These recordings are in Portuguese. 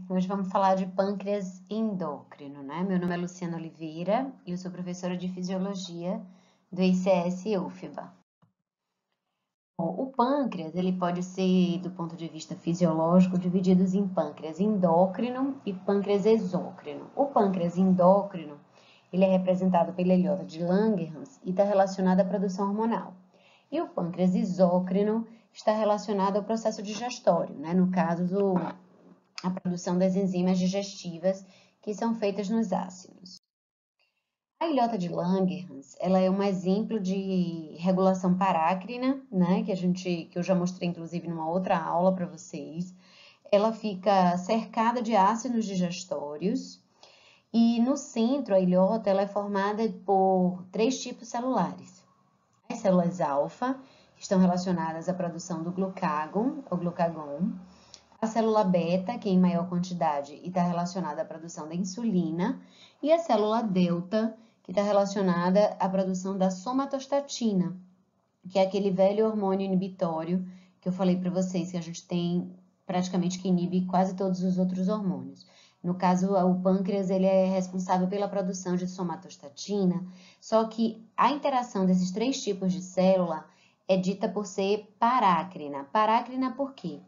Hoje vamos falar de pâncreas endócrino, né? Meu nome é Luciana Oliveira e eu sou professora de Fisiologia do ICS UFBA. Bom, o pâncreas, ele pode ser, do ponto de vista fisiológico, divididos em pâncreas endócrino e pâncreas exócrino. O pâncreas endócrino, ele é representado pela ilhota de Langerhans e está relacionado à produção hormonal. E o pâncreas exócrino está relacionado ao processo digestório, né? No caso, a produção das enzimas digestivas que são feitas nos ácidos. A ilhota de Langerhans, ela é um exemplo de regulação parácrina, né, que eu já mostrei inclusive numa outra aula para vocês. Ela fica cercada de ácidos digestórios e no centro a ilhota ela é formada por três tipos celulares. As células alfa, que estão relacionadas à produção do glucagon, ou glucagon, a célula beta, que é em maior quantidade e está relacionada à produção da insulina, e a célula delta, que está relacionada à produção da somatostatina, que é aquele velho hormônio inibitório que eu falei para vocês, que a gente tem praticamente que inibe quase todos os outros hormônios. No caso, o pâncreas ele é responsável pela produção de somatostatina, só que a interação desses três tipos de célula é dita por ser parácrina. Parácrina por quê?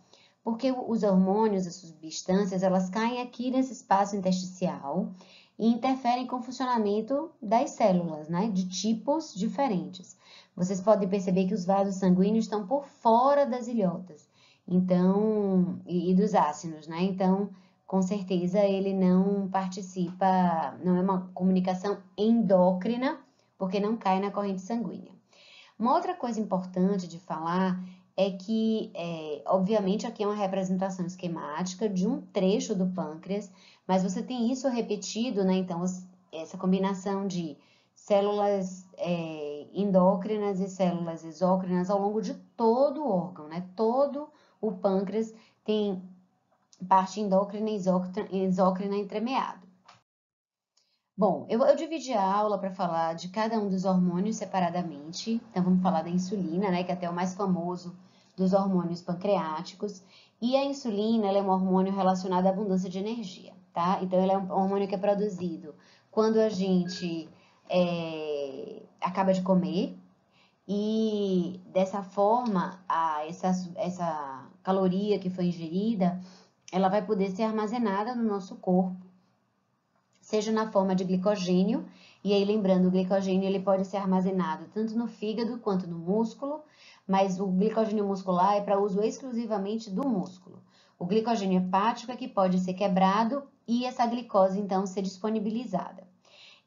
Porque os hormônios, as substâncias, elas caem aqui nesse espaço intersticial e interferem com o funcionamento das células, né, de tipos diferentes. Vocês podem perceber que os vasos sanguíneos estão por fora das ilhotas, então, e dos ácidos, né? Então, com certeza ele não participa, não é uma comunicação endócrina, porque não cai na corrente sanguínea. Uma outra coisa importante de falar é que, obviamente, aqui é uma representação esquemática de um trecho do pâncreas, mas você tem isso repetido, né? Então, essa combinação de células endócrinas e células exócrinas ao longo de todo o órgão, né? Todo o pâncreas tem parte endócrina e exócrina entremeado. Bom, eu dividi a aula para falar de cada um dos hormônios separadamente. Então, vamos falar da insulina, né, que é até o mais famoso dos hormônios pancreáticos. E a insulina, ela é um hormônio relacionado à abundância de energia, tá? Então, ele é um hormônio que é produzido quando a gente acaba de comer. E dessa forma, essa caloria que foi ingerida, ela vai poder ser armazenada no nosso corpo, seja na forma de glicogênio, e aí lembrando, o glicogênio ele pode ser armazenado tanto no fígado quanto no músculo, mas o glicogênio muscular é para uso exclusivamente do músculo. O glicogênio hepático é que pode ser quebrado e essa glicose então ser disponibilizada.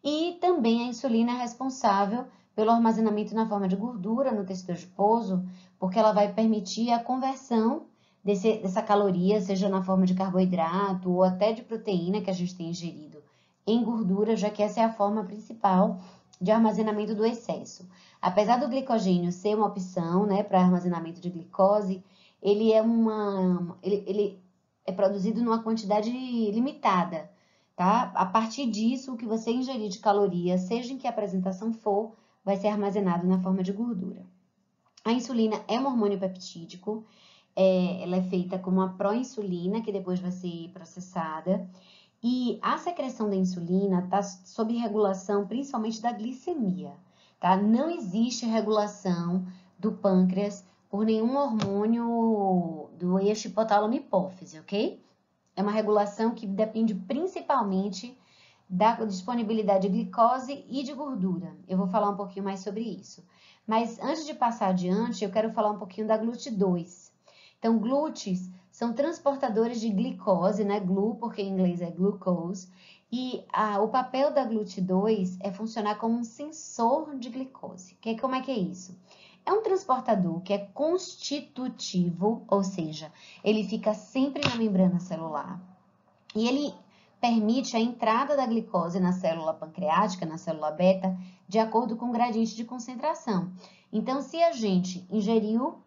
E também a insulina é responsável pelo armazenamento na forma de gordura no tecido adiposo, porque ela vai permitir a conversão dessa caloria, seja na forma de carboidrato ou até de proteína que a gente tem ingerido em gordura, já que essa é a forma principal de armazenamento do excesso. Apesar do glicogênio ser uma opção, né, para armazenamento de glicose, ele é produzido numa quantidade limitada, tá? A partir disso, o que você ingerir de calorias, seja em que apresentação for, vai ser armazenado na forma de gordura. A insulina é um hormônio peptídico, ela é feita como uma proinsulina, que depois vai ser processada, e a secreção da insulina está sob regulação principalmente da glicemia, tá? Não existe regulação do pâncreas por nenhum hormônio do eixo hipotálamo-hipófise, ok? É uma regulação que depende principalmente da disponibilidade de glicose e de gordura. Eu vou falar um pouquinho mais sobre isso. Mas antes de passar adiante, eu quero falar um pouquinho da GLUT2. Então, glúteos são transportadores de glicose, né? Glu, porque em inglês é glucose. E o papel da GLUT2 é funcionar como um sensor de glicose. Como é que é isso? É um transportador que é constitutivo, ou seja, ele fica sempre na membrana celular e ele permite a entrada da glicose na célula pancreática, na célula beta, de acordo com o gradiente de concentração. Então, se a gente ingeriu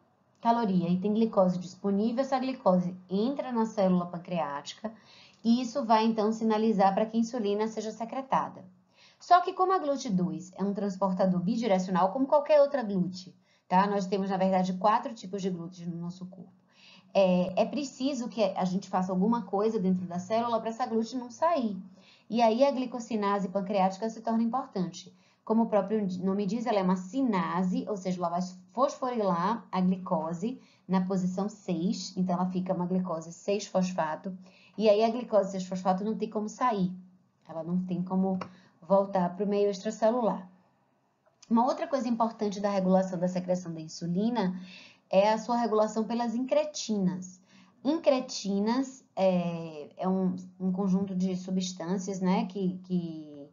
caloria e tem glicose disponível, essa glicose entra na célula pancreática e isso vai então sinalizar para que a insulina seja secretada. Só que como a GLUT2 é um transportador bidirecional, como qualquer outra GLUT, tá? Nós temos, na verdade, 4 tipos de GLUT no nosso corpo. é preciso que a gente faça alguma coisa dentro da célula para essa glute não sair. E aí a glicosinase pancreática se torna importante. Como o próprio nome diz, ela é uma sinase, ou seja, ela vai fosforilar a glicose na posição 6, então ela fica uma glicose 6-fosfato, e aí a glicose 6-fosfato não tem como sair, ela não tem como voltar para o meio extracelular. Uma outra coisa importante da regulação da secreção da insulina é a sua regulação pelas incretinas. Incretinas é um conjunto de substâncias, né, que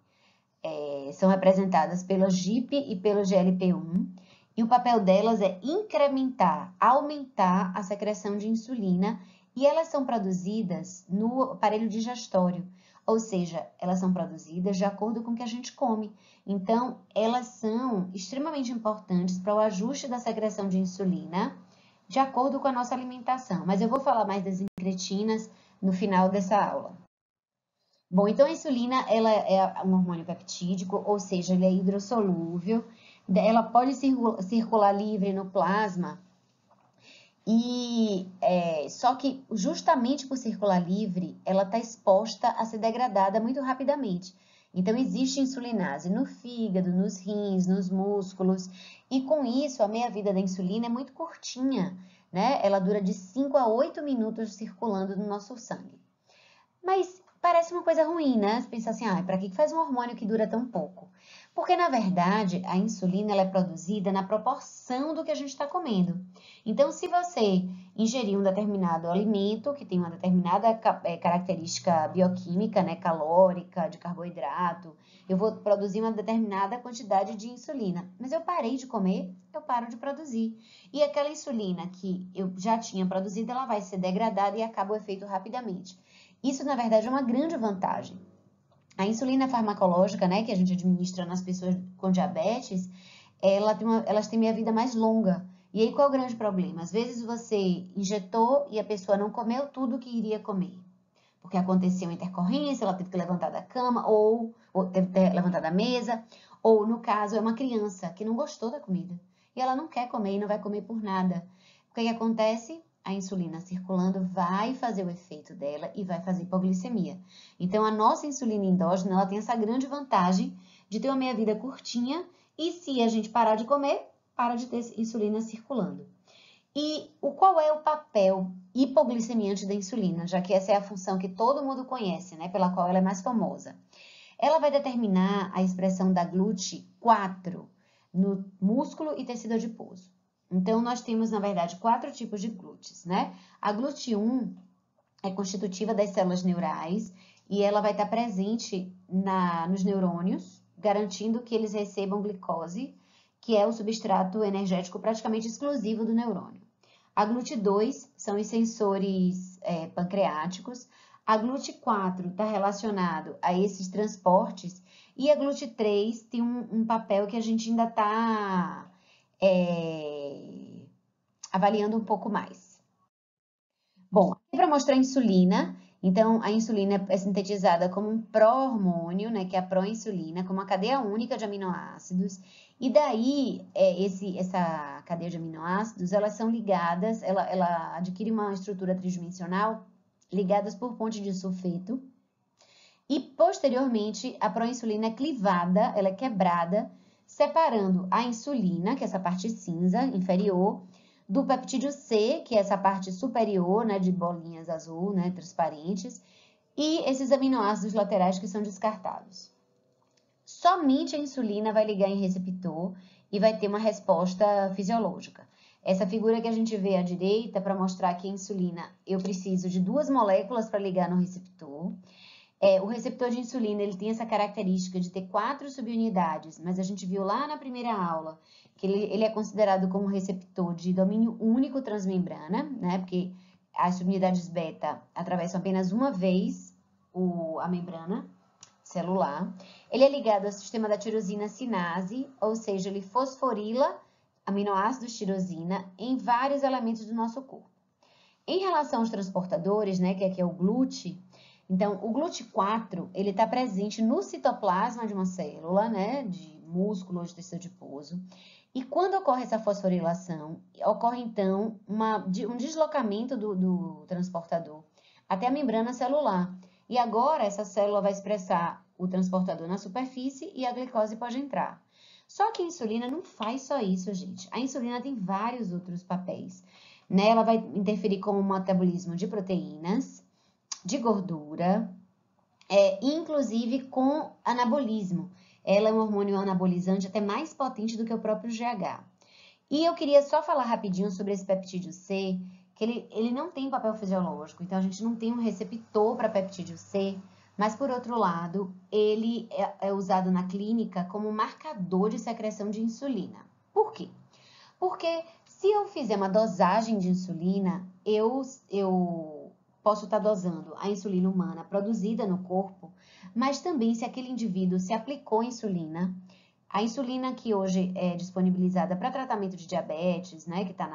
são representadas pela GIP e pelo GLP-1, e o papel delas é incrementar, aumentar a secreção de insulina, e elas são produzidas no aparelho digestório, ou seja, elas são produzidas de acordo com o que a gente come. Então, elas são extremamente importantes para o ajuste da secreção de insulina, de acordo com a nossa alimentação. Mas eu vou falar mais das incretinas no final dessa aula. Bom, então a insulina ela é um hormônio peptídico, ou seja, ele é hidrossolúvel, ela pode circular livre no plasma, e só que justamente por circular livre, ela está exposta a ser degradada muito rapidamente. Então, existe insulinase no fígado, nos rins, nos músculos, e com isso a meia-vida da insulina é muito curtinha, né? Ela dura de 5 a 8 minutos circulando no nosso sangue. Mas parece uma coisa ruim, né? Você pensa assim, para que faz um hormônio que dura tão pouco? Porque, na verdade, a insulina ela é produzida na proporção do que a gente está comendo. Então, se você ingerir um determinado alimento, que tem uma determinada característica bioquímica, né, calórica, de carboidrato, eu vou produzir uma determinada quantidade de insulina. Mas eu parei de comer, eu paro de produzir. E aquela insulina que eu já tinha produzido, ela vai ser degradada e acaba o efeito rapidamente. Isso, na verdade, é uma grande vantagem. A insulina farmacológica, né, que a gente administra nas pessoas com diabetes, elas têm meia vida mais longa. E aí, qual é o grande problema? Às vezes você injetou e a pessoa não comeu tudo que iria comer. Porque aconteceu uma intercorrência, ela teve que levantar da cama, ou teve que levantar da mesa, ou, no caso, é uma criança que não gostou da comida. E ela não quer comer e não vai comer por nada. O que acontece? A insulina circulando vai fazer o efeito dela e vai fazer hipoglicemia. Então, a nossa insulina endógena, ela tem essa grande vantagem de ter uma meia-vida curtinha e se a gente parar de comer, para de ter insulina circulando. E qual é o papel hipoglicemiante da insulina, já que essa é a função que todo mundo conhece, né, pela qual ela é mais famosa? Ela vai determinar a expressão da GLUT4 no músculo e tecido adiposo. Então, nós temos, na verdade, 4 tipos de glúteos, né? A GLUT1 é constitutiva das células neurais e ela vai estar presente nos neurônios, garantindo que eles recebam glicose, que é o substrato energético praticamente exclusivo do neurônio. A GLUT2 são os sensores pancreáticos. A GLUT4 está relacionado a esses transportes e a GLUT3 tem um papel que a gente ainda está avaliando um pouco mais. Bom, aqui para mostrar a insulina, então a insulina é sintetizada como um pró-hormônio, né, que é a proinsulina, como uma cadeia única de aminoácidos, e daí essa cadeia de aminoácidos, elas são ligadas, ela adquire uma estrutura tridimensional, ligadas por ponte de sulfeto, e posteriormente a proinsulina é clivada, ela é quebrada, separando a insulina, que é essa parte cinza inferior, do peptídeo C, que é essa parte superior, né, de bolinhas azul, né, transparentes, e esses aminoácidos laterais que são descartados. Somente a insulina vai ligar em receptor e vai ter uma resposta fisiológica. Essa figura que a gente vê à direita, para mostrar que a insulina, eu preciso de 2 moléculas para ligar no receptor. O receptor de insulina, ele tem essa característica de ter 4 subunidades, mas a gente viu lá na primeira aula que ele é considerado como receptor de domínio único transmembrana, né? Porque as subunidades beta atravessam apenas uma vez a membrana celular. Ele é ligado ao sistema da tirosina sinase, ou seja, ele fosforila aminoácidos tirosina em vários elementos do nosso corpo. Em relação aos transportadores, né, que aqui é o GLUT, então, o GLUT4, ele está presente no citoplasma de uma célula, né, de músculo ou de tecido adiposo. E quando ocorre essa fosforilação, ocorre então um deslocamento do transportador até a membrana celular. E agora essa célula vai expressar o transportador na superfície e a glicose pode entrar. Só que a insulina não faz só isso, gente. A insulina tem vários outros papéis, né? Ela vai interferir com o metabolismo de proteínas, de gordura, inclusive com anabolismo. Ela é um hormônio anabolizante até mais potente do que o próprio GH. E eu queria só falar rapidinho sobre esse peptídeo C, que ele não tem papel fisiológico, então a gente não tem um receptor para peptídeo C, mas por outro lado, ele é usado na clínica como marcador de secreção de insulina. Por quê? Porque se eu fizer uma dosagem de insulina, eu posso estar dosando a insulina humana produzida no corpo, mas também se aquele indivíduo se aplicou insulina, a insulina que hoje é disponibilizada para tratamento de diabetes, né, que está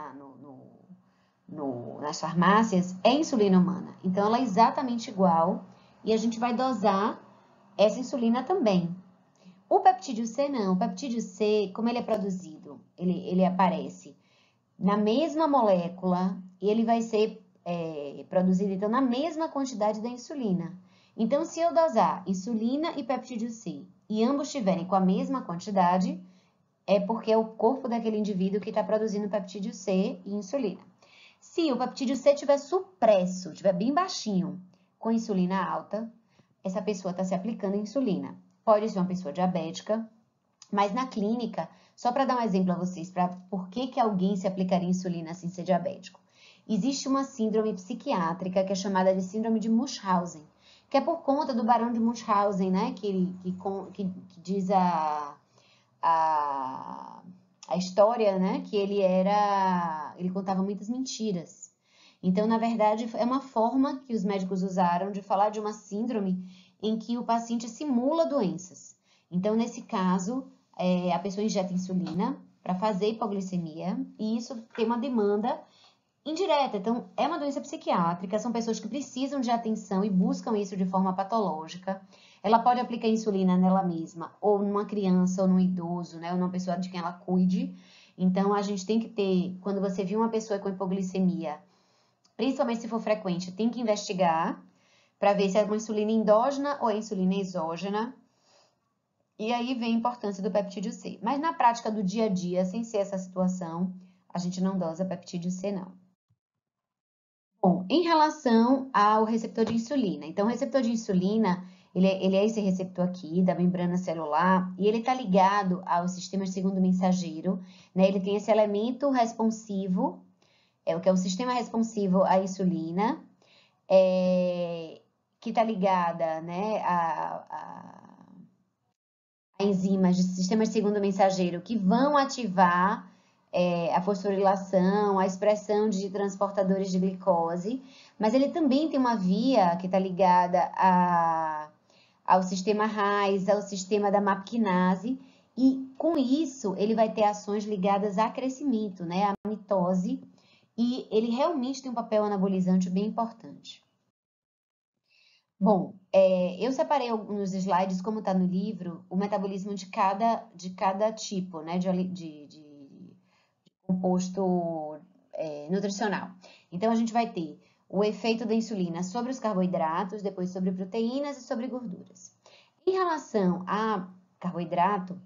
nas farmácias, é insulina humana. Então, ela é exatamente igual e a gente vai dosar essa insulina também. O peptídeo C não. O peptídeo C, como ele é produzido, ele aparece na mesma molécula e ele vai ser produzido, então, na mesma quantidade da insulina. Então, se eu dosar insulina e peptídeo C e ambos estiverem com a mesma quantidade, é porque é o corpo daquele indivíduo que está produzindo peptídeo C e insulina. Se o peptídeo C estiver supresso, estiver bem baixinho, com insulina alta, essa pessoa está se aplicando insulina. Pode ser uma pessoa diabética, mas na clínica, só para dar um exemplo a vocês, por que alguém se aplicaria insulina sem ser diabético? Existe uma síndrome psiquiátrica que é chamada de síndrome de Munchausen, que é por conta do Barão de Munchausen, né? Que diz a história, né? Que ele contava muitas mentiras. Então, na verdade, é uma forma que os médicos usaram de falar de uma síndrome em que o paciente simula doenças. Então, nesse caso, a pessoa injeta insulina para fazer hipoglicemia e isso tem uma demanda indireta. Então, é uma doença psiquiátrica, são pessoas que precisam de atenção e buscam isso de forma patológica. Ela pode aplicar insulina nela mesma, ou numa criança, ou num idoso, né? Ou numa pessoa de quem ela cuide. Então, a gente tem que ter, quando você viu uma pessoa com hipoglicemia, principalmente se for frequente, tem que investigar para ver se é uma insulina endógena ou é insulina exógena. E aí vem a importância do peptídeo C. Mas na prática do dia a dia, sem ser essa situação, a gente não dosa peptídeo C, não. Bom, em relação ao receptor de insulina. Então, o receptor de insulina, ele é esse receptor aqui, da membrana celular, e ele está ligado ao sistema de segundo mensageiro, né? Ele tem esse elemento responsivo, o que é o sistema responsivo à insulina, que está ligada, né, a enzimas de sistema de segundo mensageiro que vão ativar a fosforilação, a expressão de transportadores de glicose, mas ele também tem uma via que está ligada ao sistema RAS, ao sistema da MAP-quinase, e com isso ele vai ter ações ligadas a crescimento, né, à mitose, e ele realmente tem um papel anabolizante bem importante. Bom, eu separei nos slides, como está no livro, o metabolismo de cada tipo, né, de composto nutricional. Então, a gente vai ter o efeito da insulina sobre os carboidratos, depois sobre proteínas e sobre gorduras. Em relação a carboidrato,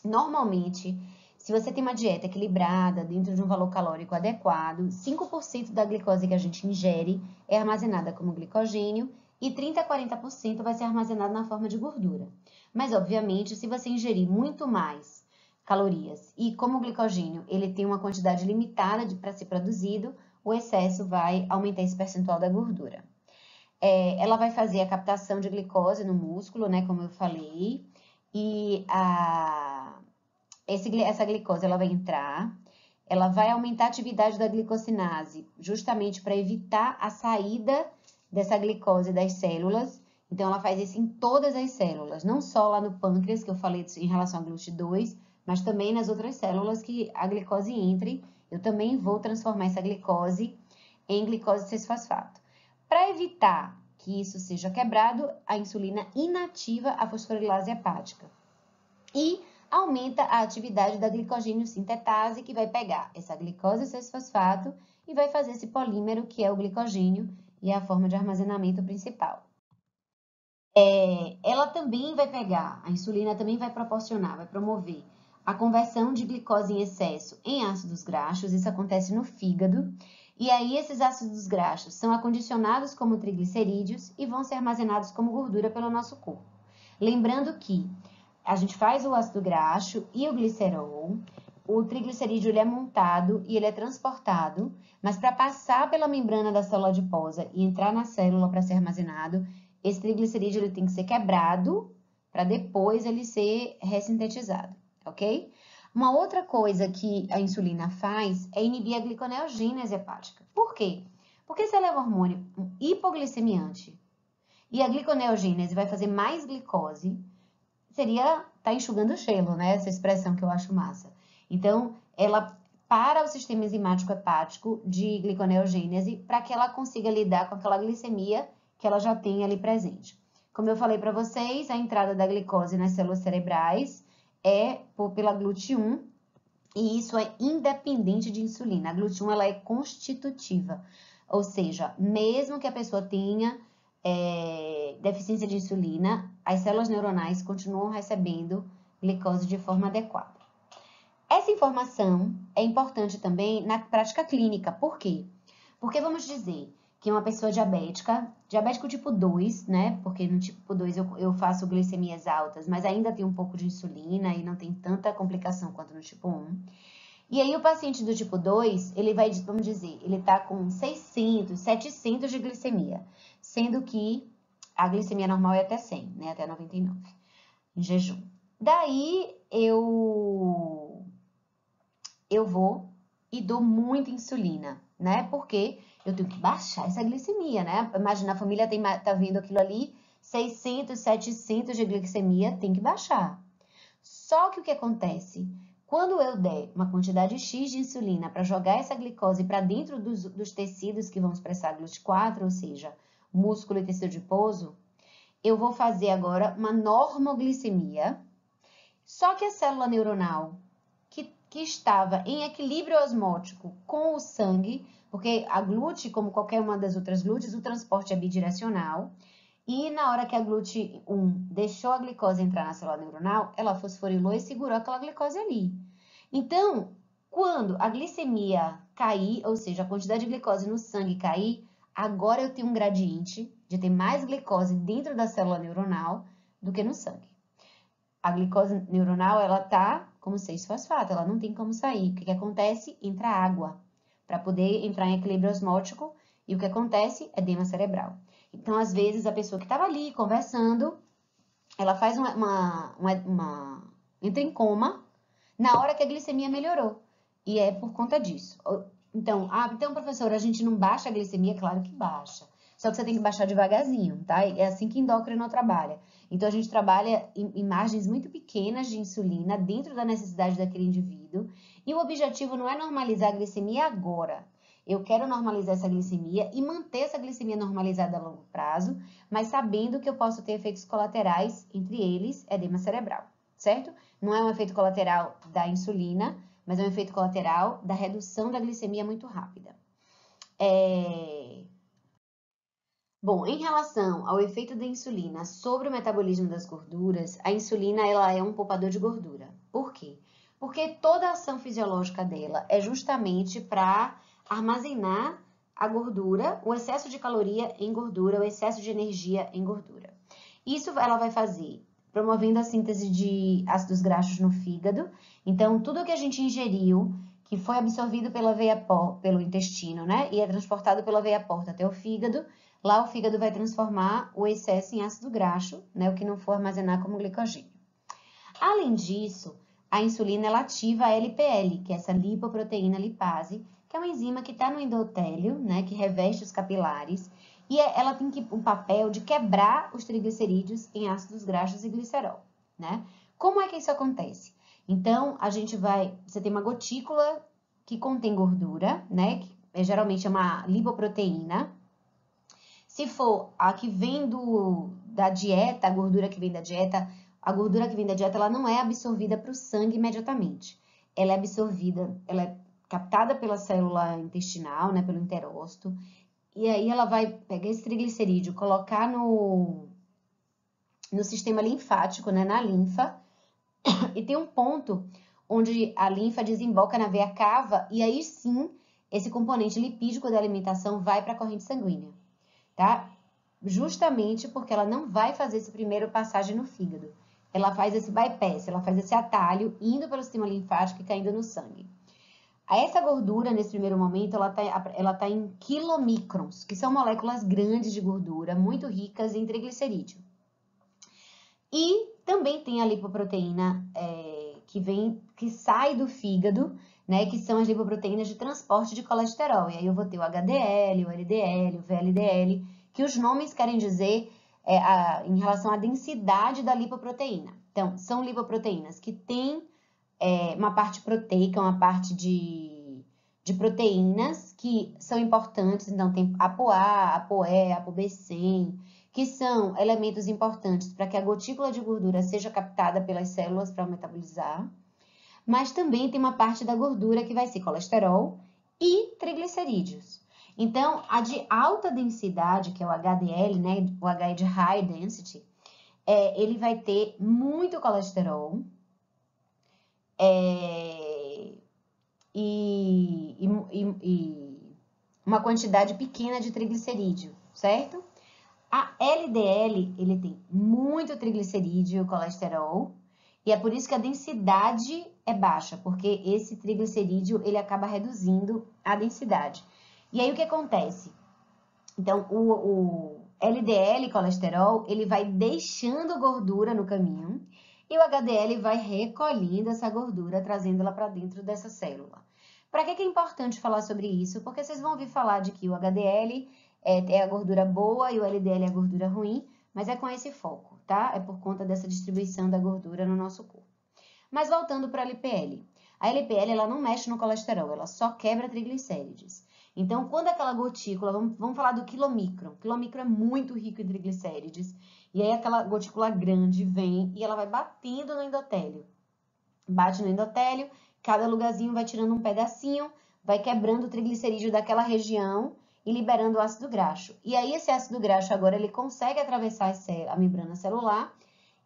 normalmente, se você tem uma dieta equilibrada, dentro de um valor calórico adequado, 5% da glicose que a gente ingere é armazenada como glicogênio e 30 a 40% vai ser armazenado na forma de gordura. Mas, obviamente, se você ingerir muito mais calorias e como o glicogênio ele tem uma quantidade limitada para ser produzido, o excesso vai aumentar esse percentual da gordura. Ela vai fazer a captação de glicose no músculo, né, como eu falei, e essa glicose ela vai entrar, ela vai aumentar a atividade da glicosinase, justamente para evitar a saída dessa glicose das células. Então, ela faz isso em todas as células, não só lá no pâncreas, que eu falei em relação ao GLUT2, mas também nas outras células que a glicose entre. Eu também vou transformar essa glicose em glicose 6-fosfato. Para evitar que isso seja quebrado, a insulina inativa a fosforilase hepática. E aumenta a atividade da glicogênio sintetase, que vai pegar essa glicose 6-fosfato e vai fazer esse polímero, que é o glicogênio, e é a forma de armazenamento principal. Ela também vai pegar, a insulina também vai proporcionar, vai promover a conversão de glicose em excesso em ácidos graxos, isso acontece no fígado, e aí esses ácidos graxos são acondicionados como triglicerídeos e vão ser armazenados como gordura pelo nosso corpo. Lembrando que a gente faz o ácido graxo e o glicerol, o triglicerídeo ele é montado e ele é transportado, mas para passar pela membrana da célula adiposa e entrar na célula para ser armazenado, esse triglicerídeo ele tem que ser quebrado para depois ele ser ressintetizado, ok? Uma outra coisa que a insulina faz é inibir a gliconeogênese hepática. Por quê? Porque se ela é um hormônio hipoglicemiante e a gliconeogênese vai fazer mais glicose, seria tá enxugando gelo, né? Essa expressão que eu acho massa. Então, ela para o sistema enzimático hepático de gliconeogênese para que ela consiga lidar com aquela glicemia que ela já tem ali presente. Como eu falei para vocês, a entrada da glicose nas células cerebrais é pela GLUT1 e isso é independente de insulina. A GLUT1 ela é constitutiva, ou seja, mesmo que a pessoa tenha deficiência de insulina, as células neuronais continuam recebendo glicose de forma adequada. Essa informação é importante também na prática clínica. Por quê? Porque vamos dizer que uma pessoa diabético tipo 2, né? Porque no tipo 2 eu faço glicemias altas, mas ainda tem um pouco de insulina e não tem tanta complicação quanto no tipo 1. E aí o paciente do tipo 2, ele vai, vamos dizer, ele tá com 600, 700 de glicemia, sendo que a glicemia normal é até 100, né? Até 99, em jejum. Daí eu vou e dou muita insulina, né? Porque eu tenho que baixar essa glicemia, né? Imagina, a família tá vendo aquilo ali, 600, 700 de glicemia, tem que baixar. Só que o que acontece? Quando eu der uma quantidade X de insulina para jogar essa glicose para dentro dos tecidos que vão expressar GLUT4, ou seja, músculo e tecido adiposo, eu vou fazer agora uma normoglicemia. Só que a célula neuronal que estava em equilíbrio osmótico com o sangue, porque a GLUT, como qualquer uma das outras GLUTs, o transporte é bidirecional, e na hora que a GLUT1 deixou a glicose entrar na célula neuronal, ela fosforilou e segurou aquela glicose ali. Então, quando a glicemia cair, ou seja, a quantidade de glicose no sangue cair, agora eu tenho um gradiente de ter mais glicose dentro da célula neuronal do que no sangue. A glicose neuronal, ela tá como 6-fosfato, ela não tem como sair. O que acontece? Entra água para poder entrar em equilíbrio osmótico e o que acontece? Edema cerebral. Então, às vezes, a pessoa que estava ali conversando, ela faz entra em coma na hora que a glicemia melhorou. E é por conta disso. Então, professora, a gente não baixa a glicemia? Claro que baixa. Só que você tem que baixar devagarzinho, tá? É assim que endócrino trabalha. Então, a gente trabalha em margens muito pequenas de insulina dentro da necessidade daquele indivíduo. E o objetivo não é normalizar a glicemia agora. Eu quero normalizar essa glicemia e manter essa glicemia normalizada a longo prazo, mas sabendo que eu posso ter efeitos colaterais, entre eles, edema cerebral, certo? Não é um efeito colateral da insulina, mas é um efeito colateral da redução da glicemia muito rápida. Bom, em relação ao efeito da insulina sobre o metabolismo das gorduras, a insulina ela é um poupador de gordura. Por quê? Porque toda a ação fisiológica dela é justamente para armazenar a gordura, o excesso de caloria em gordura, o excesso de energia em gordura. Isso ela vai fazer promovendo a síntese de ácidos graxos no fígado. Então, tudo que a gente ingeriu, que foi absorvido pela veia porta, pelo intestino, né, e é transportado pela veia porta até o fígado, lá o fígado vai transformar o excesso em ácido graxo, né, o que não for armazenar como glicogênio. Além disso, a insulina ela ativa a LPL, que é essa lipoproteína lipase, que é uma enzima que está no endotélio, né, que reveste os capilares, e ela tem o papel de quebrar os triglicerídeos em ácidos graxos e glicerol, né? Como é que isso acontece? Então, você tem uma gotícula que contém gordura, né, que geralmente é uma lipoproteína. Se for a que vem da dieta, a gordura que vem da dieta, a gordura que vem da dieta, ela não é absorvida para o sangue imediatamente. Ela é absorvida, ela é captada pela célula intestinal, né, pelo enterócito, e aí ela vai pegar esse triglicerídeo, colocar no sistema linfático, né, na linfa, e tem um ponto onde a linfa desemboca na veia cava, e aí sim, esse componente lipídico da alimentação vai para a corrente sanguínea, tá? Justamente porque ela não vai fazer esse primeiro passagem no fígado. Ela faz esse bypass, ela faz esse atalho, indo pelo sistema linfático e caindo no sangue. Essa gordura, nesse primeiro momento, ela tá em quilomicrons, que são moléculas grandes de gordura, muito ricas em triglicerídeo. E também tem a lipoproteína que sai do fígado, né, que são as lipoproteínas de transporte de colesterol. E aí eu vou ter o HDL, o LDL, o VLDL, que os nomes querem dizer em relação à densidade da lipoproteína. Então, são lipoproteínas que têm uma parte proteica, uma parte de proteínas que são importantes. Então, tem ApoA, ApoE, ApoB100, que são elementos importantes para que a gotícula de gordura seja captada pelas células para metabolizar. Mas também tem uma parte da gordura que vai ser colesterol e triglicerídeos. Então, a de alta densidade, que é o HDL, né, o H é de High Density, ele vai ter muito colesterol e uma quantidade pequena de triglicerídeo, certo? A LDL, ele tem muito triglicerídeo e colesterol, e é por isso que a densidade é baixa, porque esse triglicerídeo, ele acaba reduzindo a densidade. E aí, o que acontece? Então, o LDL, colesterol, ele vai deixando gordura no caminho, e o HDL vai recolhendo essa gordura, trazendo-la para dentro dessa célula. Para que é importante falar sobre isso? Porque vocês vão ouvir falar de que o HDL é a gordura boa e o LDL é a gordura ruim, mas é com esse foco, tá? É por conta dessa distribuição da gordura no nosso corpo. Mas voltando para a LPL. A LPL, ela não mexe no colesterol, ela só quebra triglicérides. Então, quando aquela gotícula, vamos falar do quilomicron. O quilomicron é muito rico em triglicérides. E aí aquela gotícula grande vem e ela vai batendo no endotélio. Bate no endotélio, cada lugarzinho vai tirando um pedacinho, vai quebrando o triglicerídeo daquela região e liberando o ácido graxo. E aí esse ácido graxo agora ele consegue atravessar a membrana celular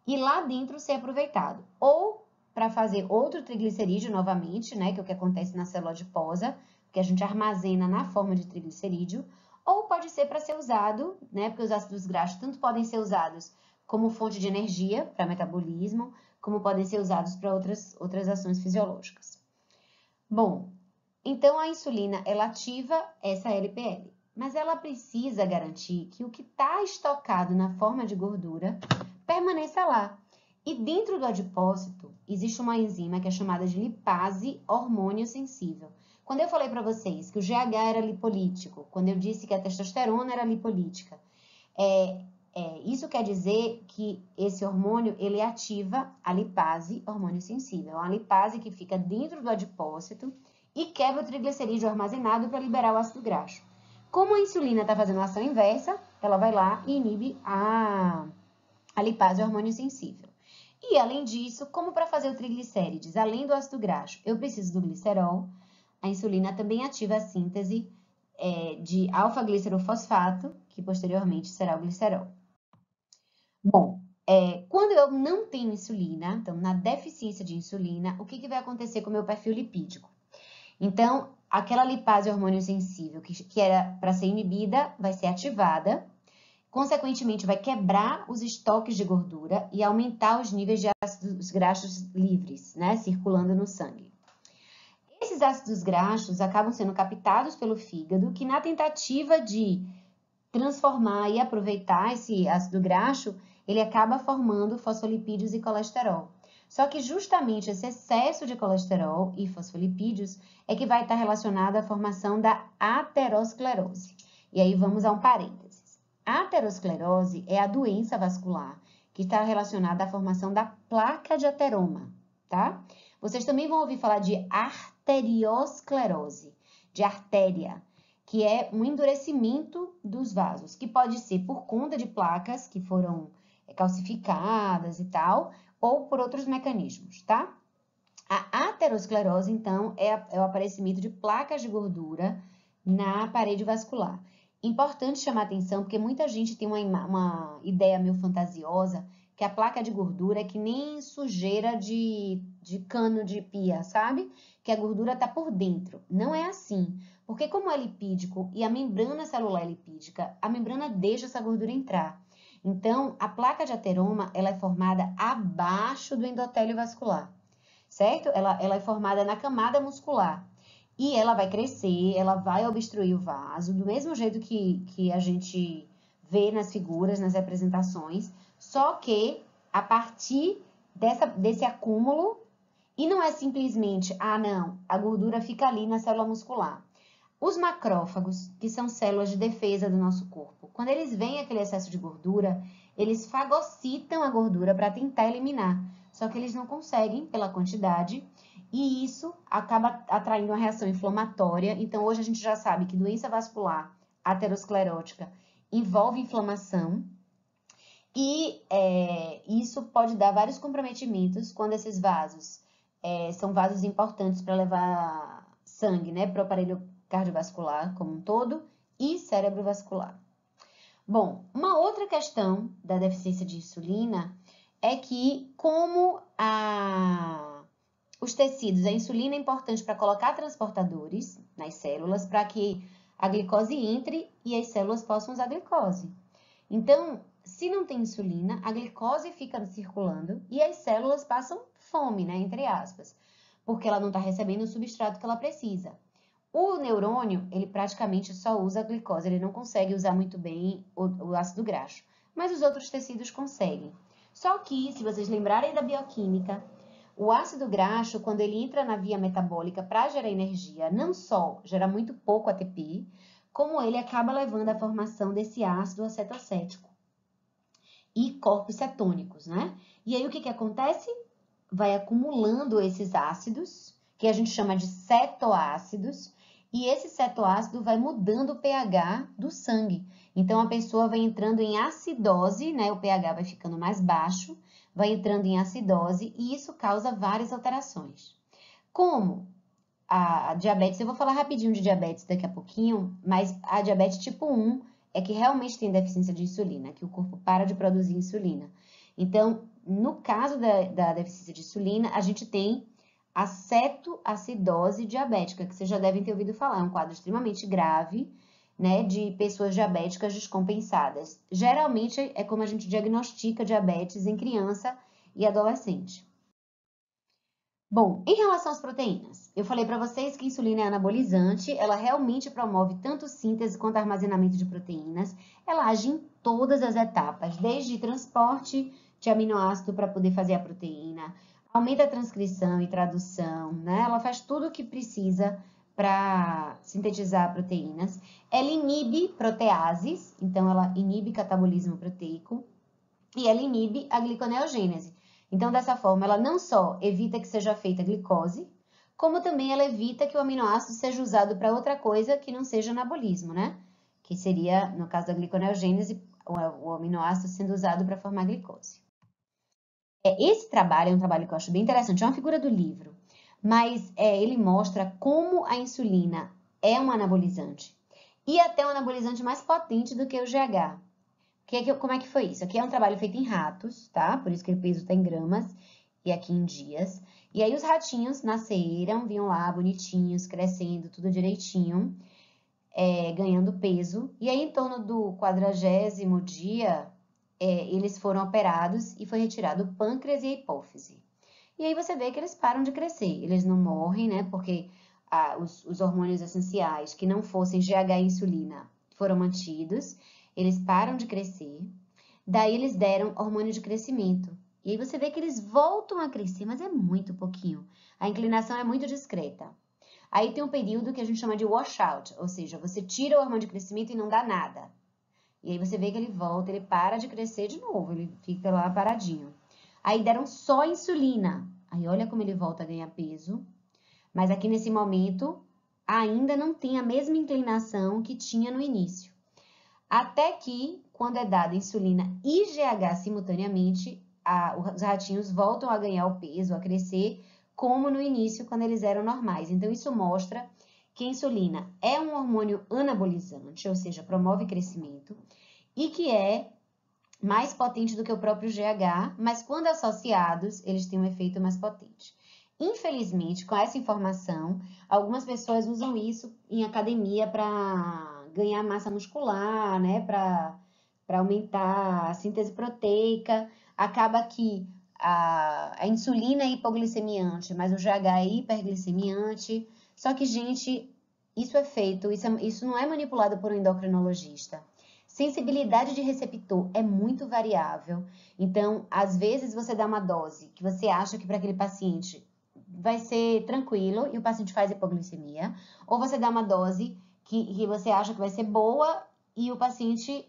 e lá dentro ser aproveitado. Ou para fazer outro triglicerídeo novamente, né, que é o que acontece na célula adiposa, que a gente armazena na forma de triglicerídeo, ou pode ser para ser usado, né, porque os ácidos graxos tanto podem ser usados como fonte de energia para metabolismo, como podem ser usados para outras ações fisiológicas. Bom, então a insulina, ela ativa essa LPL, mas ela precisa garantir que o que está estocado na forma de gordura permaneça lá. E dentro do adipócito, existe uma enzima que é chamada de lipase hormônio sensível. Quando eu falei para vocês que o GH era lipolítico, quando eu disse que a testosterona era lipolítica, isso quer dizer que esse hormônio, ele ativa a lipase hormônio sensível. É uma lipase que fica dentro do adipócito e quebra o triglicerídeo armazenado para liberar o ácido graxo. Como a insulina está fazendo a ação inversa, ela vai lá e inibe a lipase hormônio sensível. E, além disso, como para fazer o triglicérides, além do ácido graxo, eu preciso do glicerol, a insulina também ativa a síntese de alfa-glicerofosfato, que posteriormente será o glicerol. Bom, quando eu não tenho insulina, então na deficiência de insulina, o que vai acontecer com o meu perfil lipídico? Então, aquela lipase hormônio sensível que era para ser inibida, vai ser ativada, consequentemente vai quebrar os estoques de gordura e aumentar os níveis de ácidos graxos livres, né, circulando no sangue. Esses ácidos graxos acabam sendo captados pelo fígado, que na tentativa de transformar e aproveitar esse ácido graxo, ele acaba formando fosfolipídios e colesterol. Só que justamente esse excesso de colesterol e fosfolipídios é que vai estar relacionado à formação da aterosclerose. E aí vamos a um parênteses. A aterosclerose é a doença vascular que está relacionada à formação da placa de ateroma, tá? Vocês também vão ouvir falar de arteriosclerose, de artéria, que é um endurecimento dos vasos, que pode ser por conta de placas que foram calcificadas e tal, ou por outros mecanismos, tá? A aterosclerose, então, é o aparecimento de placas de gordura na parede vascular. Importante chamar atenção, porque muita gente tem uma ideia meio fantasiosa, que a placa de gordura é que nem sujeira de cano de pia, sabe? Que a gordura está por dentro. Não é assim, porque como é lipídico e a membrana celular é lipídica, a membrana deixa essa gordura entrar. Então, a placa de ateroma, ela é formada abaixo do endotélio vascular, certo? Ela é formada na camada muscular. E ela vai crescer, ela vai obstruir o vaso, do mesmo jeito que a gente vê nas figuras, nas representações, só que a partir desse acúmulo, e não é simplesmente, não, a gordura fica ali na célula muscular. Os macrófagos, que são células de defesa do nosso corpo, quando eles veem aquele excesso de gordura, eles fagocitam a gordura para tentar eliminar, só que eles não conseguem pela quantidade, e isso acaba atraindo uma reação inflamatória. Então, hoje a gente já sabe que doença vascular aterosclerótica envolve inflamação, e isso pode dar vários comprometimentos quando esses vasos são vasos importantes para levar sangue, né, para o aparelho cardiovascular como um todo e cerebrovascular. Bom, uma outra questão da deficiência de insulina é que como os tecidos, a insulina é importante para colocar transportadores nas células para que a glicose entre e as células possam usar a glicose. Então, se não tem insulina, a glicose fica circulando e as células passam fome, né, entre aspas, porque ela não está recebendo o substrato que ela precisa. O neurônio, ele praticamente só usa a glicose, ele não consegue usar muito bem o ácido graxo, mas os outros tecidos conseguem. Só que, se vocês lembrarem da bioquímica, o ácido graxo, quando ele entra na via metabólica para gerar energia, não só gera muito pouco ATP, como ele acaba levando à formação desse ácido acetocético e corpos cetônicos, né? E aí o que acontece? Vai acumulando esses ácidos, que a gente chama de cetoácidos, e esse cetoácido vai mudando o pH do sangue. Então a pessoa vai entrando em acidose, né? O pH vai ficando mais baixo, vai entrando em acidose e isso causa várias alterações. Como a diabetes, eu vou falar rapidinho de diabetes daqui a pouquinho, mas a diabetes tipo 1 é que realmente tem deficiência de insulina, que o corpo para de produzir insulina. Então, no caso da deficiência de insulina, a gente tem a cetoacidose diabética, que vocês já devem ter ouvido falar, é um quadro extremamente grave, né, de pessoas diabéticas descompensadas. Geralmente é como a gente diagnostica diabetes em criança e adolescente. Bom, em relação às proteínas, eu falei para vocês que a insulina é anabolizante, ela realmente promove tanto síntese quanto armazenamento de proteínas, ela age em todas as etapas, desde transporte de aminoácido para poder fazer a proteína, aumenta a transcrição e tradução, né? Ela faz tudo o que precisa para sintetizar proteínas. Ela inibe proteases, então ela inibe catabolismo proteico e ela inibe a gliconeogênese. Então, dessa forma, ela não só evita que seja feita glicose, como também ela evita que o aminoácido seja usado para outra coisa que não seja anabolismo, né? Que seria, no caso da gliconeogênese, o aminoácido sendo usado para formar glicose. Esse trabalho é um trabalho que eu acho bem interessante, é uma figura do livro, mas ele mostra como a insulina é um anabolizante e até um anabolizante mais potente do que o GH. Como é que foi isso? Aqui é um trabalho feito em ratos, tá? Por isso que o peso está em gramas e aqui em dias. E aí os ratinhos nasceram, vinham lá bonitinhos, crescendo, tudo direitinho, ganhando peso. E aí em torno do 40º dia, eles foram operados e foi retirado o pâncreas e a hipófise. E aí você vê que eles param de crescer. Eles não morrem, né? Porque os hormônios essenciais que não fossem GH e insulina foram mantidos. Eles param de crescer, daí eles deram hormônio de crescimento. E aí você vê que eles voltam a crescer, mas é muito pouquinho. A inclinação é muito discreta. Aí tem um período que a gente chama de washout, ou seja, você tira o hormônio de crescimento e não dá nada. E aí você vê que ele volta, ele para de crescer de novo, ele fica lá paradinho. Aí deram só insulina. Aí olha como ele volta a ganhar peso. Mas aqui nesse momento ainda não tem a mesma inclinação que tinha no início. até que, quando é dada insulina e GH simultaneamente, os ratinhos voltam a ganhar o peso, a crescer, como no início, quando eles eram normais. Então, isso mostra que a insulina é um hormônio anabolizante, ou seja, promove crescimento, e que é mais potente do que o próprio GH, mas quando associados, eles têm um efeito mais potente. Infelizmente, com essa informação, algumas pessoas usam isso em academia para ganhar massa muscular, né? Para aumentar a síntese proteica. Acaba que a insulina é hipoglicemiante, mas o GH é hiperglicemiante. Só que, gente, isso é feito, isso não é manipulado por um endocrinologista. Sensibilidade de receptor é muito variável. Então, às vezes, você dá uma dose que você acha que para aquele paciente vai ser tranquilo e o paciente faz hipoglicemia, ou você dá uma dose que você acha que vai ser boa e o paciente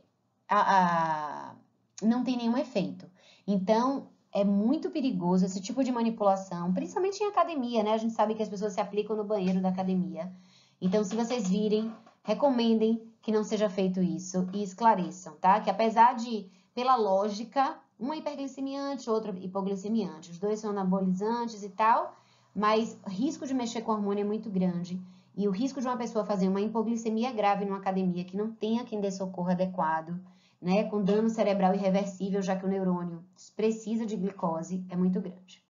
não tem nenhum efeito. Então, é muito perigoso esse tipo de manipulação, principalmente em academia, né? A gente sabe que as pessoas se aplicam no banheiro da academia. Então, se vocês virem, recomendem que não seja feito isso e esclareçam, tá? Que apesar de, pela lógica, uma hiperglicemiante, outra hipoglicemiante, os dois são anabolizantes e tal, mas o risco de mexer com o hormônio é muito grande. E o risco de uma pessoa fazer uma hipoglicemia grave numa academia que não tenha quem dê socorro adequado, né, com dano cerebral irreversível, já que o neurônio precisa de glicose, é muito grande.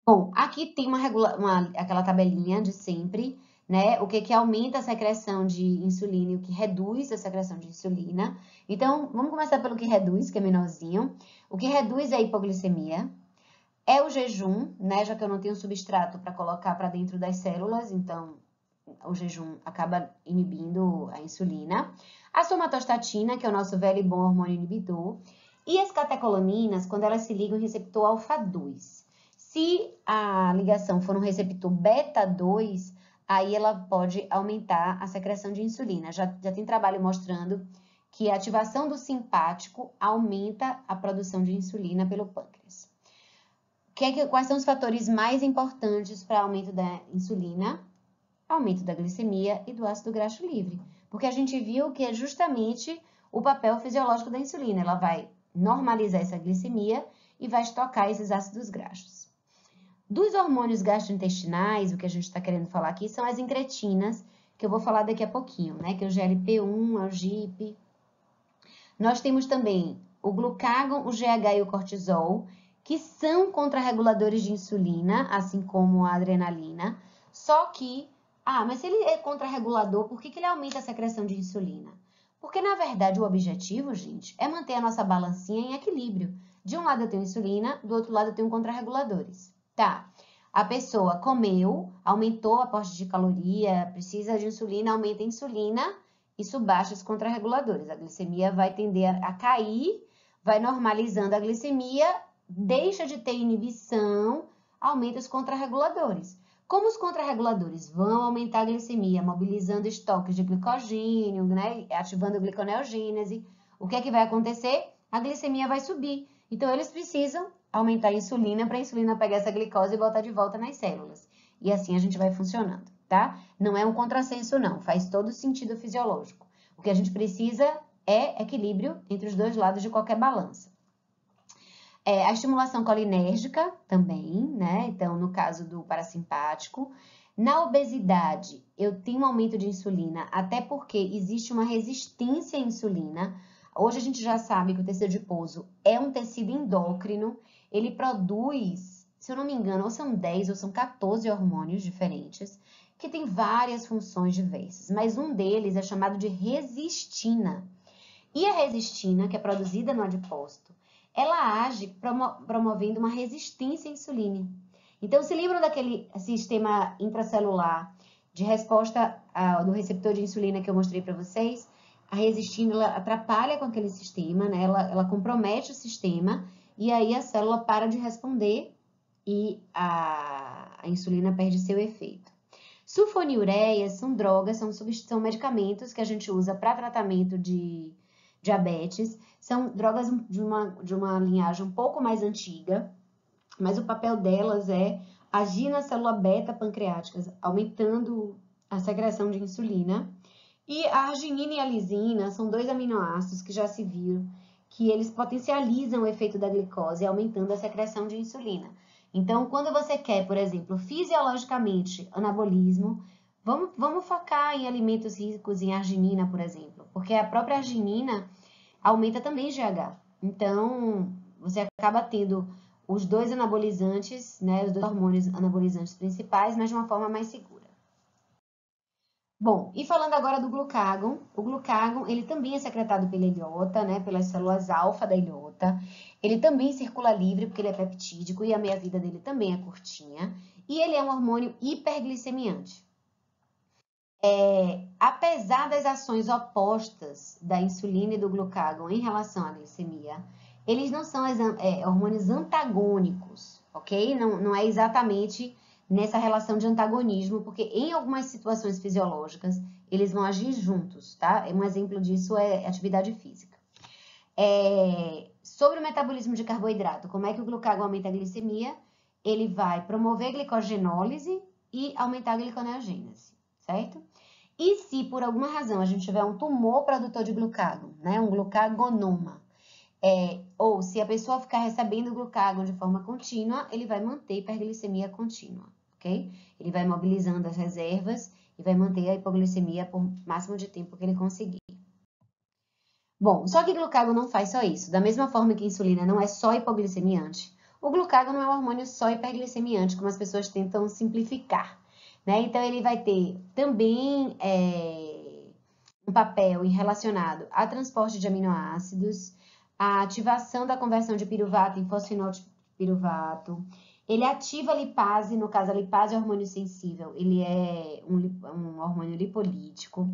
Bom, aqui tem aquela tabelinha de sempre, né? O que aumenta a secreção de insulina e o que reduz a secreção de insulina. Então, vamos começar pelo que reduz, que é menorzinho. O que reduz é a hipoglicemia. É o jejum, né? Já que eu não tenho substrato para colocar para dentro das células, então o jejum acaba inibindo a insulina. A somatostatina, que é o nosso velho e bom hormônio inibidor. E as catecolaminas, quando elas se ligam ao receptor alfa-2. Se a ligação for no receptor beta-2, aí ela pode aumentar a secreção de insulina. Já tem trabalho mostrando que a ativação do simpático aumenta a produção de insulina pelo pâncreas. Quais são os fatores mais importantes para aumento da insulina? Aumento da glicemia e do ácido graxo livre. Porque a gente viu que é justamente o papel fisiológico da insulina. Ela vai normalizar essa glicemia e vai estocar esses ácidos graxos. Dos hormônios gastrointestinais, o que a gente está querendo falar aqui são as incretinas, que eu vou falar daqui a pouquinho, né? Que é o GLP-1, o GIP. Nós temos também o glucagon, o GH e o cortisol, que são contrarreguladores de insulina, assim como a adrenalina. Só que, mas se ele é contrarregulador, por que ele aumenta a secreção de insulina? Porque, na verdade, o objetivo, gente, é manter a nossa balancinha em equilíbrio. De um lado eu tenho insulina, do outro lado eu tenho contrarreguladores. Tá, a pessoa comeu, aumentou o aporte de caloria, precisa de insulina, aumenta a insulina, isso baixa os contrarreguladores. A glicemia vai tender a cair, vai normalizando a glicemia, deixa de ter inibição, aumenta os contrarreguladores. Como os contrarreguladores vão aumentar a glicemia, mobilizando estoques de glicogênio, né, ativando a gliconeogênese, o que é que vai acontecer? A glicemia vai subir. Então, eles precisam aumentar a insulina para a insulina pegar essa glicose e botar de volta nas células. E assim a gente vai funcionando, tá? Não é um contrassenso, não. Faz todo sentido fisiológico. O que a gente precisa é equilíbrio entre os dois lados de qualquer balança. A estimulação colinérgica também, né? Então, no caso do parasimpático. Na obesidade, eu tenho um aumento de insulina, até porque existe uma resistência à insulina. Hoje a gente já sabe que o tecido adiposo é um tecido endócrino, ele produz, se eu não me engano, ou são 10 ou são 14 hormônios diferentes, que tem várias funções diversas, mas um deles é chamado de resistina. E a resistina, que é produzida no adipócito, ela age promovendo uma resistência à insulina. Então, se lembram daquele sistema intracelular de resposta do receptor de insulina que eu mostrei para vocês? A resistina, ela atrapalha com aquele sistema, né? Ela compromete o sistema e aí a célula para de responder e a insulina perde seu efeito. Sulfonilureias são drogas, são medicamentos que a gente usa para tratamento de diabetes. São drogas de uma linhagem um pouco mais antiga, mas o papel delas é agir na célula beta pancreática, aumentando a secreção de insulina. E a arginina e a lisina são dois aminoácidos que já se viram que eles potencializam o efeito da glicose, aumentando a secreção de insulina. Então, quando você quer, por exemplo, fisiologicamente anabolismo, vamos focar em alimentos ricos em arginina, por exemplo, porque a própria arginina aumenta também GH. Então, você acaba tendo os dois anabolizantes, né, os dois hormônios anabolizantes principais, mas de uma forma mais segura. Bom, e falando agora do glucagon, o glucagon, ele também é secretado pela ilhota, né, pelas células alfa da ilhota. Ele também circula livre, porque ele é peptídico e a meia-vida dele também é curtinha. E ele é um hormônio hiperglicemiante. Apesar das ações opostas da insulina e do glucagon em relação à glicemia, eles não são hormônios antagônicos, ok? Não é exatamente nessa relação de antagonismo, porque em algumas situações fisiológicas eles vão agir juntos, tá? Um exemplo disso é atividade física. Sobre o metabolismo de carboidrato, como é que o glucagon aumenta a glicemia? Ele vai promover a glicogenólise e aumentar a gliconeogênese, certo? E se por alguma razão a gente tiver um tumor produtor de glucagon, né, um glucagonoma, ou se a pessoa ficar recebendo glucagon de forma contínua, ele vai manter hiperglicemia contínua, ok? Ele vai mobilizando as reservas e vai manter a hipoglicemia por máximo de tempo que ele conseguir. Bom, só que glucagon não faz só isso. Da mesma forma que a insulina não é só hipoglicemiante, o glucagon não é um hormônio só hiperglicemiante, como as pessoas tentam simplificar, né? Então, ele vai ter também um papel relacionado a transporte de aminoácidos, a ativação da conversão de piruvato em fosfinol de piruvato. Ele ativa a lipase, no caso, a lipase é hormônio sensível, ele é um hormônio lipolítico.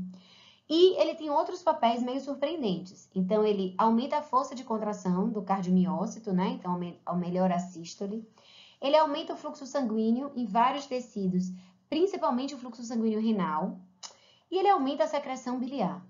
E ele tem outros papéis meio surpreendentes. Então, ele aumenta a força de contração do cardiomiócito, né? Então, melhora a sístole. Ele aumenta o fluxo sanguíneo em vários tecidos, principalmente o fluxo sanguíneo renal. E ele aumenta a secreção biliar.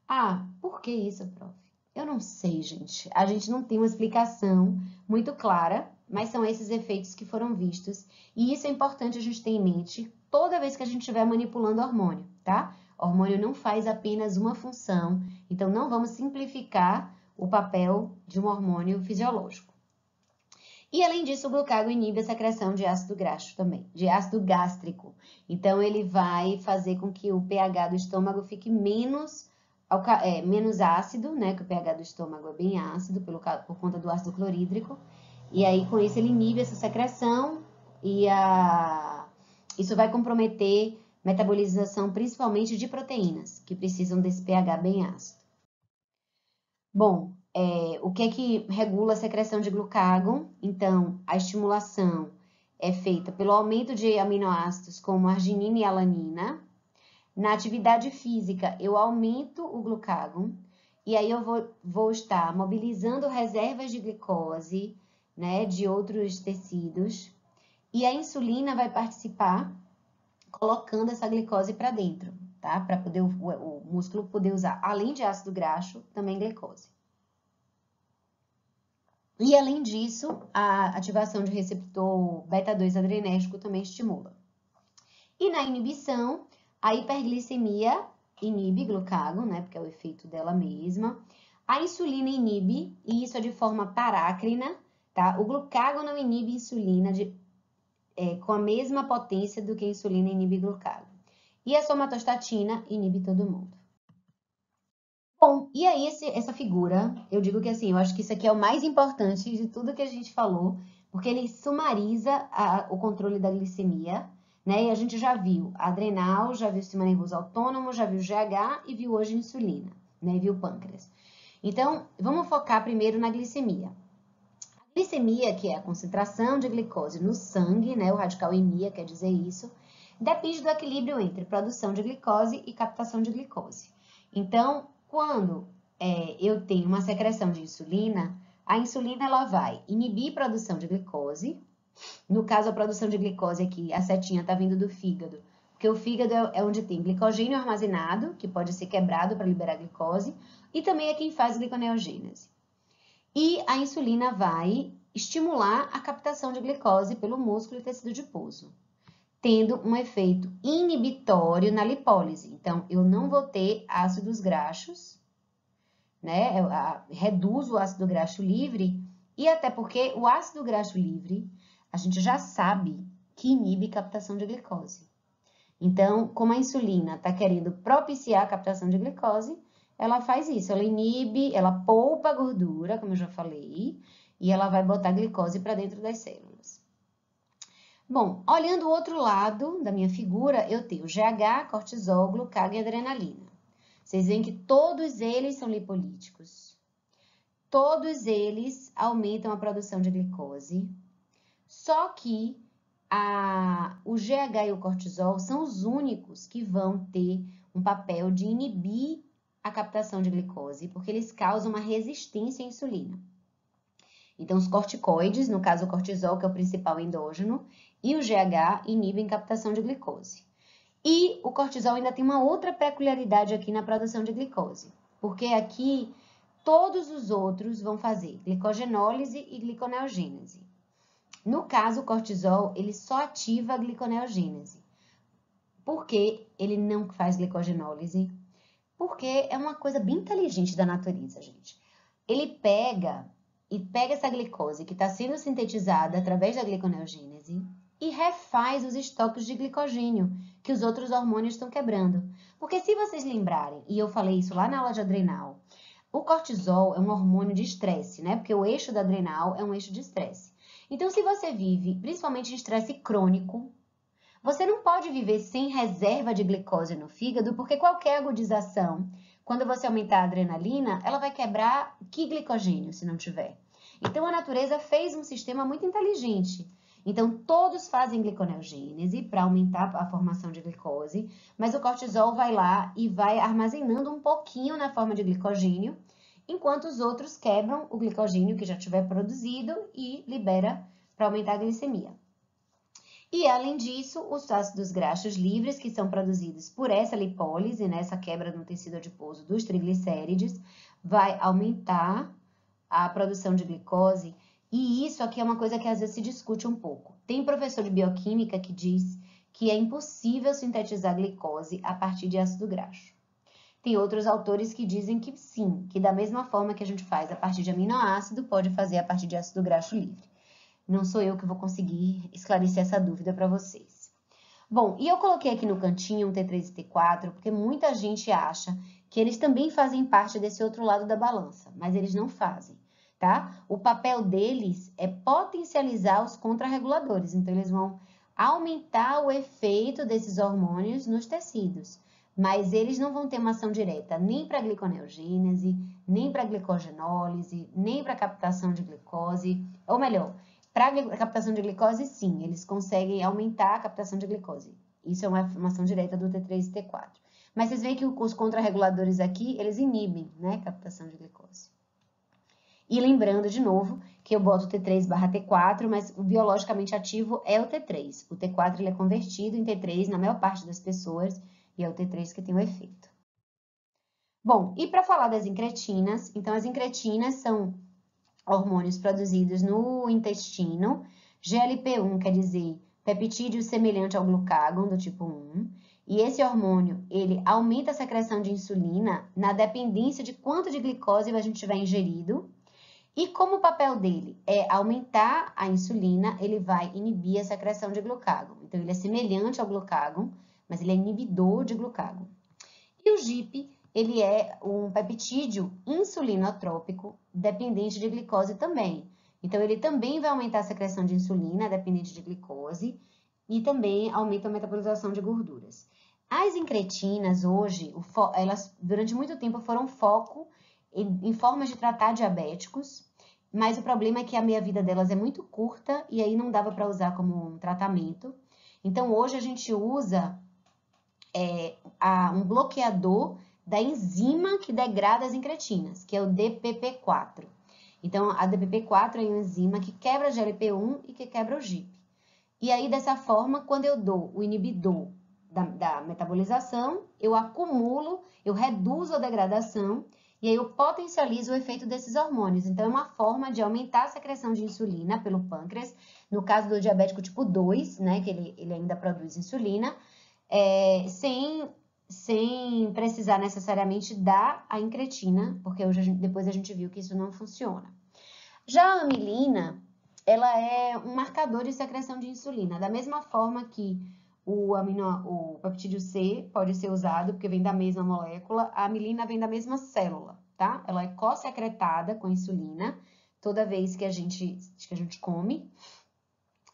Ah, por que isso, prof? Eu não sei, gente. A gente não tem uma explicação muito clara, mas são esses efeitos que foram vistos. E isso é importante a gente ter em mente toda vez que a gente estiver manipulando hormônio, tá? O hormônio não faz apenas uma função, então não vamos simplificar o papel de um hormônio fisiológico. E além disso, o glucagon inibe a secreção de ácido graxo também, de ácido gástrico. Então, ele vai fazer com que o pH do estômago fique menos ácido, né? Que o pH do estômago é bem ácido por conta do ácido clorídrico. E aí, com isso, ele inibe essa secreção e isso vai comprometer metabolização principalmente de proteínas, que precisam desse pH bem ácido. Bom, o que é que regula a secreção de glucagon? Então, a estimulação é feita pelo aumento de aminoácidos como arginina e alanina. Na atividade física, eu aumento o glucagon e aí eu vou estar mobilizando reservas de glicose, né, de outros tecidos. E a insulina vai participar colocando essa glicose para dentro, tá? Para poder o músculo poder usar, além de ácido graxo, também glicose. E além disso, a ativação de receptor beta-2 adrenérgico também estimula. E na inibição, a hiperglicemia inibe glucagon, né? Porque é o efeito dela mesma. A insulina inibe, e isso é de forma parácrina, tá? O glucagon não inibe insulina com a mesma potência do que a insulina inibe glucagon. E a somatostatina inibe todo mundo. Bom, e aí essa figura, eu digo que assim, eu acho que isso aqui é o mais importante de tudo que a gente falou, porque ele sumariza o controle da glicemia, né? E a gente já viu adrenal, já viu o sistema nervoso autônomo, já viu o GH e viu hoje a insulina, né? E viu o pâncreas. Então, vamos focar primeiro na glicemia. A glicemia, que é a concentração de glicose no sangue, né? O radical emia quer dizer isso, depende do equilíbrio entre produção de glicose e captação de glicose. Então, quando eu tenho uma secreção de insulina, a insulina ela vai inibir a produção de glicose. No caso, a produção de glicose aqui, a setinha está vindo do fígado, porque o fígado é onde tem glicogênio armazenado, que pode ser quebrado para liberar glicose, e também é quem faz gliconeogênese. E a insulina vai estimular a captação de glicose pelo músculo e tecido adiposo. tendo um efeito inibitório na lipólise. Então, eu não vou ter ácidos graxos, né? Reduz o ácido graxo livre, e até porque o ácido graxo livre, a gente já sabe que inibe captação de glicose. Então, como a insulina está querendo propiciar a captação de glicose, ela faz isso, ela inibe, ela poupa a gordura, como eu já falei, e ela vai botar glicose para dentro das células. Bom, olhando o outro lado da minha figura, eu tenho GH, cortisol, glucagon e adrenalina. Vocês veem que todos eles são lipolíticos. Todos eles aumentam a produção de glicose. Só que o GH e o cortisol são os únicos que vão ter um papel de inibir a captação de glicose, porque eles causam uma resistência à insulina. Então, os corticoides, no caso o cortisol, que é o principal endógeno, e o GH inibem captação de glicose. E o cortisol ainda tem uma outra peculiaridade aqui na produção de glicose, porque aqui todos os outros vão fazer glicogenólise e gliconeogênese. No caso, o cortisol, ele só ativa a gliconeogênese. Por que ele não faz glicogenólise? Porque é uma coisa bem inteligente da natureza, gente. Ele pega essa glicose que está sendo sintetizada através da gliconeogênese e refaz os estoques de glicogênio que os outros hormônios estão quebrando. Porque se vocês lembrarem, e eu falei isso lá na aula de adrenal, o cortisol é um hormônio de estresse, né? Porque o eixo da adrenal é um eixo de estresse. Então, se você vive principalmente em estresse crônico, você não pode viver sem reserva de glicose no fígado, porque qualquer agudização, quando você aumentar a adrenalina, ela vai quebrar que glicogênio se não tiver? Então, a natureza fez um sistema muito inteligente. Então, todos fazem gliconeogênese para aumentar a formação de glicose, mas o cortisol vai lá e vai armazenando um pouquinho na forma de glicogênio, enquanto os outros quebram o glicogênio que já tiver produzido e libera para aumentar a glicemia. E, além disso, os ácidos graxos livres, que são produzidos por essa lipólise, nessa quebra no tecido adiposo dos triglicérides, vai aumentar a produção de glicose. E isso aqui é uma coisa que às vezes se discute um pouco. Tem professor de bioquímica que diz que é impossível sintetizar glicose a partir de ácido graxo. Tem outros autores que dizem que sim, que da mesma forma que a gente faz a partir de aminoácido, pode fazer a partir de ácido graxo livre. Não sou eu que vou conseguir esclarecer essa dúvida para vocês. Bom, e eu coloquei aqui no cantinho um T3 e T4, porque muita gente acha que eles também fazem parte desse outro lado da balança, mas eles não fazem, tá? O papel deles é potencializar os contrarreguladores, então eles vão aumentar o efeito desses hormônios nos tecidos, mas eles não vão ter uma ação direta nem para gliconeogênese, nem para glicogenólise, nem para captação de glicose, ou melhor, para a captação de glicose, sim, eles conseguem aumentar a captação de glicose. Isso é uma ação direta do T3 e T4. Mas vocês veem que os contrarreguladores aqui, eles inibem, né, a captação de glicose. E lembrando, de novo, que eu boto T3/T4, mas o biologicamente ativo é o T3. O T4 ele é convertido em T3 na maior parte das pessoas, e é o T3 que tem o efeito. Bom, e para falar das incretinas, então as incretinas são hormônios produzidos no intestino. GLP-1 quer dizer peptídeo semelhante ao glucagon, do tipo 1. E esse hormônio, ele aumenta a secreção de insulina na dependência de quanto de glicose a gente tiver ingerido. E como o papel dele é aumentar a insulina, ele vai inibir a secreção de glucagon. Então, ele é semelhante ao glucagon, mas ele é inibidor de glucagon. E o GIP, ele é um peptídeo insulinotrópico dependente de glicose também. Então, ele também vai aumentar a secreção de insulina dependente de glicose e também aumenta a metabolização de gorduras. As incretinas, hoje, elas durante muito tempo foram foco em formas de tratar diabéticos, mas o problema é que a meia-vida delas é muito curta e aí não dava para usar como um tratamento. Então, hoje a gente usa um bloqueador da enzima que degrada as incretinas, que é o DPP4. Então, a DPP4 é uma enzima que quebra a GLP-1 e que quebra o GIP. E aí, dessa forma, quando eu dou o inibidor da metabolização, eu acumulo, eu reduzo a degradação e aí eu potencializo o efeito desses hormônios. Então, é uma forma de aumentar a secreção de insulina pelo pâncreas, no caso do diabético tipo 2, né, que ele ainda produz insulina, sem precisar necessariamente dar a incretina, porque depois a gente viu que isso não funciona. Já a amilina, ela é um marcador de secreção de insulina, da mesma forma que o peptídeo C pode ser usado, porque vem da mesma molécula, a amilina vem da mesma célula, tá? Ela é co-secretada com a insulina toda vez que a gente come,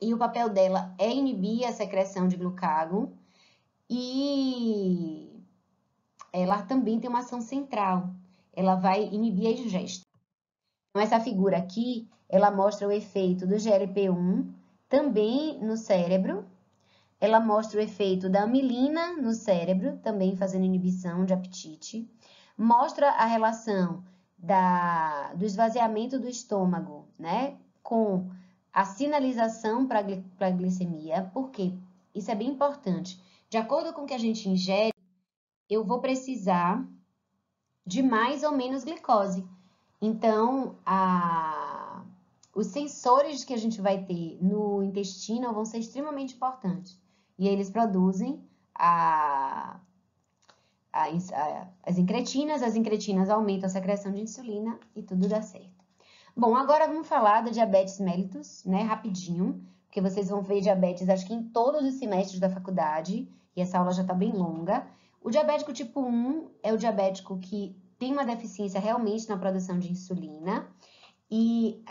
e o papel dela é inibir a secreção de glucagon, e ela também tem uma ação central, ela vai inibir a ingesta. Então, essa figura aqui, ela mostra o efeito do GLP-1 também no cérebro, ela mostra o efeito da amilina no cérebro, também fazendo inibição de apetite, mostra a relação do esvaziamento do estômago, né, com a sinalização para a glicemia, porque isso é bem importante. De acordo com o que a gente ingere, eu vou precisar de mais ou menos glicose. Então, os sensores que a gente vai ter no intestino vão ser extremamente importantes. E eles produzem as incretinas aumentam a secreção de insulina e tudo dá certo. Bom, agora vamos falar da diabetes mellitus, né, rapidinho, porque vocês vão ver diabetes, acho que em todos os semestres da faculdade, e essa aula já está bem longa. O diabético tipo 1 é o diabético que tem uma deficiência realmente na produção de insulina, e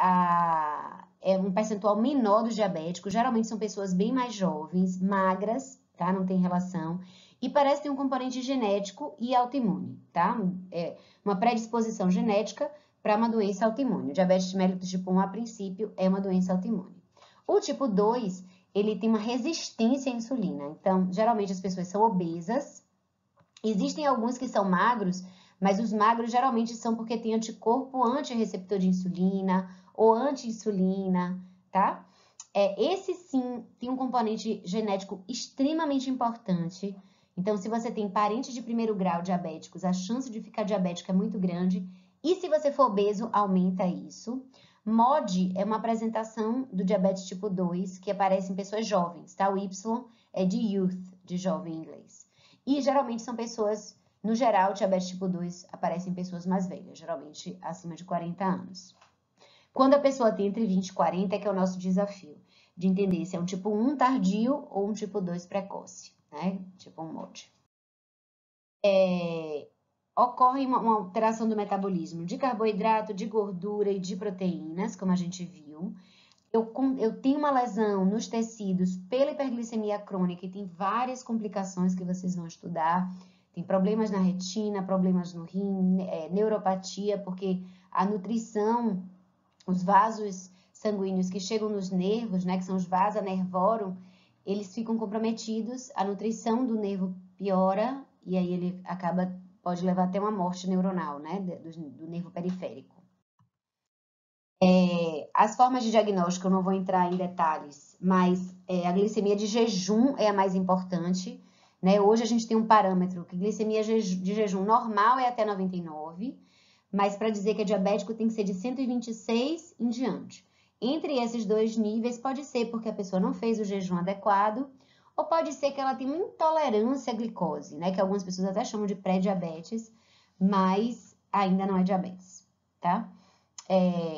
é um percentual menor dos diabéticos, geralmente são pessoas bem mais jovens, magras, tá? Não tem relação, e parece ter um componente genético e autoimune, tá? É uma predisposição genética para uma doença autoimune. O diabetes mellitus tipo 1, a princípio, é uma doença autoimune. O tipo 2, ele tem uma resistência à insulina, então, geralmente as pessoas são obesas, existem alguns que são magros, mas os magros geralmente são porque tem anticorpo anti-receptor de insulina ou anti-insulina, tá? Esse sim tem um componente genético extremamente importante. Então, se você tem parentes de primeiro grau diabéticos, a chance de ficar diabético é muito grande. E se você for obeso, aumenta isso. MOD é uma apresentação do diabetes tipo 2 que aparece em pessoas jovens, tá? O Y é de youth, de jovem em inglês. E geralmente são pessoas, no geral, o diabetes tipo 2 aparece em pessoas mais velhas, geralmente acima de 40 anos. Quando a pessoa tem entre 20 e 40 é que é o nosso desafio, de entender se é um tipo 1 tardio ou um tipo 2 precoce, né? Tipo 1 MOD. Ocorre uma alteração do metabolismo de carboidrato, de gordura e de proteínas, como a gente viu. Eu tenho uma lesão nos tecidos pela hiperglicemia crônica e tem várias complicações que vocês vão estudar. Tem problemas na retina, problemas no rim, neuropatia, porque a nutrição, os vasos sanguíneos que chegam nos nervos, né, que são os vasa nervorum, eles ficam comprometidos, a nutrição do nervo piora e aí ele pode levar até uma morte neuronal, né, do nervo periférico. As formas de diagnóstico eu não vou entrar em detalhes, mas a glicemia de jejum é a mais importante, né? Hoje a gente tem um parâmetro que glicemia de jejum normal é até 99, mas para dizer que é diabético tem que ser de 126 em diante. Entre esses dois níveis pode ser porque a pessoa não fez o jejum adequado, ou pode ser que ela tenha uma intolerância à glicose, né? Que algumas pessoas até chamam de pré-diabetes, mas ainda não é diabetes, tá?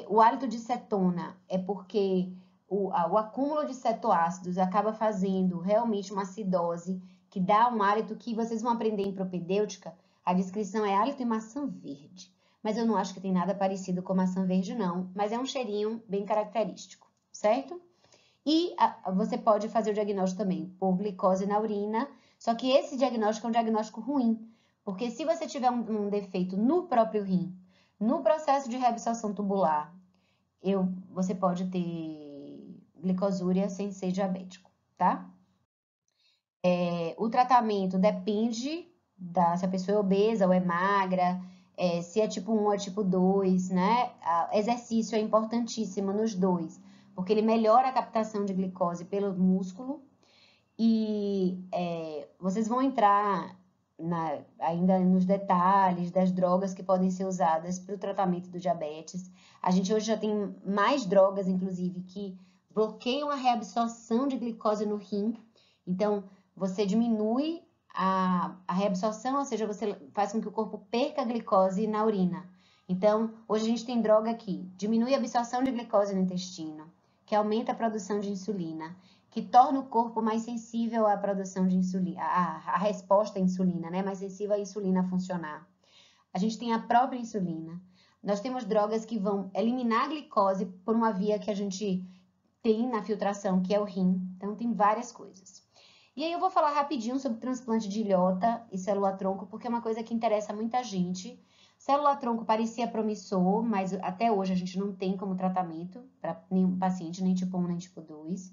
O hálito de cetona é porque o acúmulo de cetoácidos acaba fazendo realmente uma acidose que dá um hálito que vocês vão aprender em propedêutica. A descrição é hálito e maçã verde, mas eu não acho que tem nada parecido com maçã verde não, mas é um cheirinho bem característico, certo? E você pode fazer o diagnóstico também por glicose na urina, só que esse diagnóstico é um diagnóstico ruim, porque se você tiver um defeito no próprio rim, no processo de reabsorção tubular, você pode ter glicosúria sem ser diabético, tá? O tratamento depende se a pessoa é obesa ou é magra, se é tipo 1 ou é tipo 2, né? Exercício é importantíssimo nos dois, porque ele melhora a captação de glicose pelo músculo e vocês vão entrar ainda nos detalhes das drogas que podem ser usadas para o tratamento do diabetes. A gente hoje já tem mais drogas, inclusive, que bloqueiam a reabsorção de glicose no rim. Então, você diminui a reabsorção, ou seja, você faz com que o corpo perca a glicose na urina. Então, hoje a gente tem droga que diminui a absorção de glicose no intestino, que aumenta a produção de insulina, que torna o corpo mais sensível à produção de insulina, à resposta à insulina, né? Mais sensível à insulina funcionar. A gente tem a própria insulina. Nós temos drogas que vão eliminar a glicose por uma via que a gente tem na filtração, que é o rim. Então, tem várias coisas. E aí eu vou falar rapidinho sobre transplante de ilhota e célula-tronco, porque é uma coisa que interessa muita gente. Célula-tronco parecia promissor, mas até hoje a gente não tem como tratamento para nenhum paciente, nem tipo 1, nem tipo 2.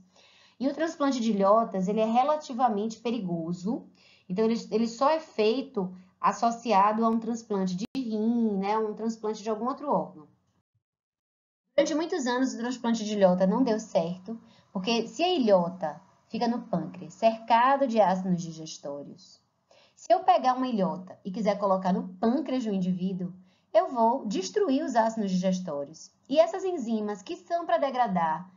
E o transplante de ilhotas, ele é relativamente perigoso. Então, ele só é feito associado a um transplante de rim, né? Um transplante de algum outro órgão. Durante muitos anos, o transplante de ilhota não deu certo, porque se a ilhota fica no pâncreas, cercado de ácidos digestórios, se eu pegar uma ilhota e quiser colocar no pâncreas do indivíduo, eu vou destruir os ácidos digestórios. E essas enzimas que são para degradar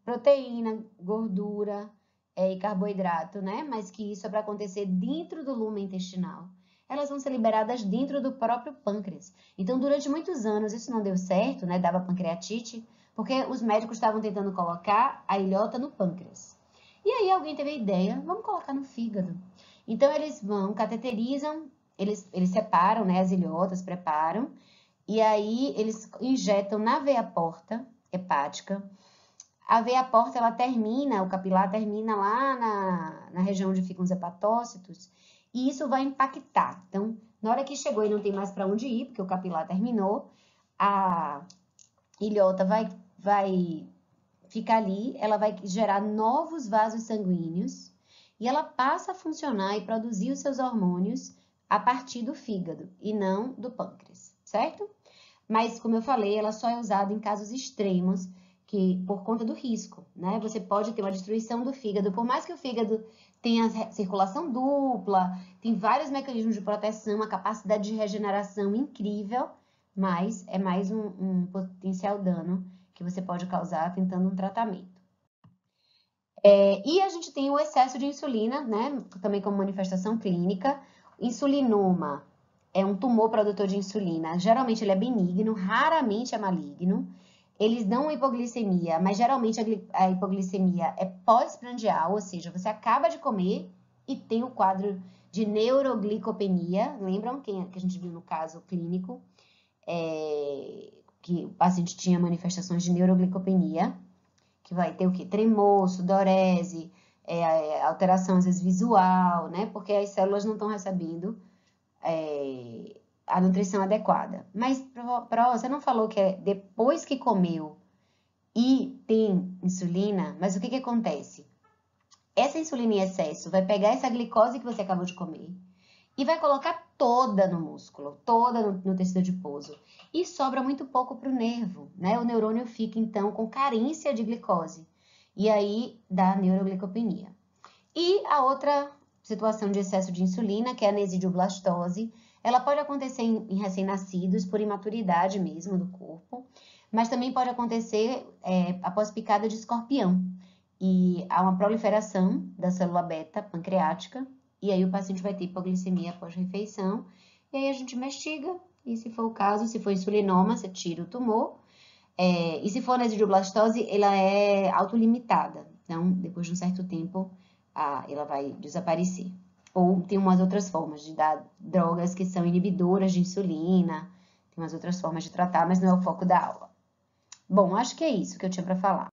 proteína, gordura e carboidrato, né? Mas que isso é para acontecer dentro do lumen intestinal. Elas vão ser liberadas dentro do próprio pâncreas. Então, durante muitos anos, isso não deu certo, né? Dava pancreatite, porque os médicos estavam tentando colocar a ilhota no pâncreas. E aí alguém teve a ideia, vamos colocar no fígado. Então, eles vão, cateterizam, eles separam, né? As ilhotas, preparam, e aí eles injetam na veia porta hepática. A veia porta, ela termina, o capilar termina lá na região onde ficam os hepatócitos, e isso vai impactar. Então, na hora que chegou e não tem mais para onde ir, porque o capilar terminou, a ilhota vai ficar ali, ela vai gerar novos vasos sanguíneos, e ela passa a funcionar e produzir os seus hormônios a partir do fígado, e não do pâncreas, certo? Mas, como eu falei, ela só é usada em casos extremos, que por conta do risco, né? Você pode ter uma destruição do fígado, por mais que o fígado tenha circulação dupla, tem vários mecanismos de proteção, uma capacidade de regeneração incrível, mas é mais um potencial dano que você pode causar tentando um tratamento. E a gente tem o excesso de insulina, né? Também como manifestação clínica. Insulinoma é um tumor produtor de insulina. Geralmente ele é benigno, raramente é maligno. Eles dão hipoglicemia, mas geralmente a hipoglicemia é pós-prandial, ou seja, você acaba de comer e tem o quadro de neuroglicopenia. Lembram que a gente viu no caso clínico? Que o paciente tinha manifestações de neuroglicopenia, que vai ter o quê? Tremor, sudorese, alteração às vezes visual, né? Porque as células não estão recebendo a nutrição adequada. Mas, você não falou que é depois que comeu e tem insulina, mas o que acontece? Essa insulina em excesso vai pegar essa glicose que você acabou de comer e vai colocar toda no músculo, toda no tecido adiposo. E sobra muito pouco para o nervo, né? O neurônio fica, então, com carência de glicose. E aí dá neuroglicopenia. E a outra situação de excesso de insulina, que é a nesidoblastose, ela pode acontecer em recém-nascidos, por imaturidade mesmo do corpo, mas também pode acontecer após picada de escorpião. E há uma proliferação da célula beta pancreática, e aí o paciente vai ter hipoglicemia após refeição, e aí a gente investiga, e se for o caso, se for insulinoma, você tira o tumor, e se for nesidoblastose, ela é autolimitada, então depois de um certo tempo, ela vai desaparecer. Ou tem umas outras formas de dar drogas que são inibidoras de insulina, tem umas outras formas de tratar, mas não é o foco da aula. Bom, acho que é isso que eu tinha para falar.